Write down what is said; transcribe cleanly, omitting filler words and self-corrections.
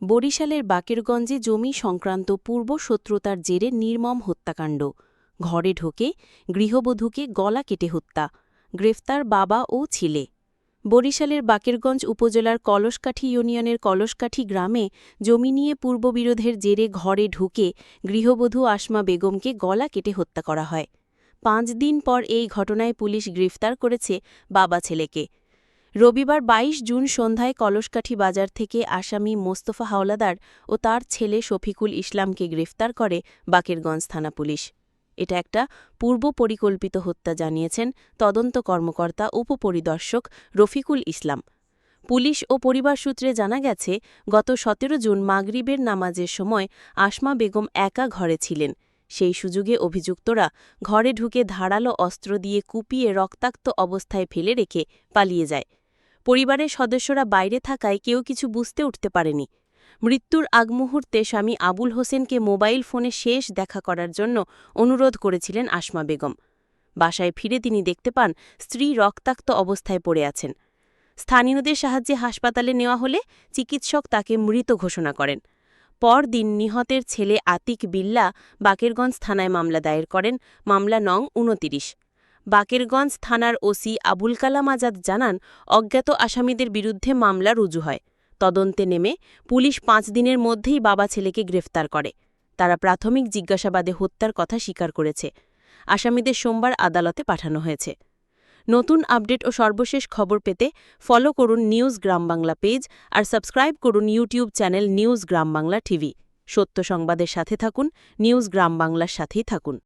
বরিশালের বাকেরগঞ্জে জমি সংক্রান্ত পূর্ব শত্রুতার জেরে নির্মম হত্যাকাণ্ড। ঘরে ঢোকে গৃহবধূকে গলা কেটে হত্যা, গ্রেফতার বাবা ও ছেলে। বরিশালের বাকেরগঞ্জ উপজেলার কলসকাঠি ইউনিয়নের কলসকাঠি গ্রামে জমি নিয়ে পূর্ববিরোধের জেরে ঘরে ঢুকে গৃহবধূ আসমা বেগমকে গলা কেটে হত্যা করা হয়। ৫ দিন পর এই ঘটনায় পুলিশ গ্রেফতার করেছে বাবা ছেলেকে। রবিবার ২২ জুন সন্ধ্যায় কলসকাঠি বাজার থেকে আসামি মোস্তফা হাওলাদার ও তার ছেলে শফিকুল ইসলামকে গ্রেফতার করে বাকেরগঞ্জ থানা পুলিশ। এটা একটা পূর্ব পরিকল্পিত হত্যা জানিয়েছেন তদন্ত কর্মকর্তা উপপরিদর্শক রফিকুল ইসলাম। পুলিশ ও পরিবার সূত্রে জানা গেছে, গত ১৭ জুন মাগরিবের নামাজের সময় আসমা বেগম একা ঘরে ছিলেন। সেই সুযোগে অভিযুক্তরা ঘরে ঢুকে ধারালো অস্ত্র দিয়ে কুপিয়ে রক্তাক্ত অবস্থায় ফেলে রেখে পালিয়ে যায়। পরিবারের সদস্যরা বাইরে থাকায় কেউ কিছু বুঝতে উঠতে পারেনি। মৃত্যুর আগ মুহূর্তে স্বামী আবুল হোসেনকে মোবাইল ফোনে শেষ দেখা করার জন্য অনুরোধ করেছিলেন আসমা বেগম। বাসায় ফিরে তিনি দেখতে পান স্ত্রী রক্তাক্ত অবস্থায় পড়ে আছেন। স্থানীয়দের সাহায্যে হাসপাতালে নেওয়া হলে চিকিৎসক তাকে মৃত ঘোষণা করেন। পরদিন নিহতের ছেলে আতিক বিল্লাহ বাকেরগঞ্জ থানায় মামলা দায়ের করেন, মামলা নং ২৯। বাকেরগঞ্জ থানার ওসি আবুল কালাম আজাদ জানান, অজ্ঞাত আসামিদের বিরুদ্ধে মামলা রুজু হয়। তদন্তে নেমে পুলিশ ৫ দিনের মধ্যেই বাবা ছেলেকে গ্রেফতার করে। তারা প্রাথমিক জিজ্ঞাসাবাদে হত্যার কথা স্বীকার করেছে। আসামিদের সোমবার আদালতে পাঠানো হয়েছে। নতুন আপডেট ও সর্বশেষ খবর পেতে ফলো করুন নিউজ গ্রাম বাংলা পেজ আর সাবস্ক্রাইব করুন ইউটিউব চ্যানেল নিউজ গ্রাম বাংলা টিভি। সত্য সংবাদের সাথে থাকুন, নিউজ গ্রাম বাংলার সাথেই থাকুন।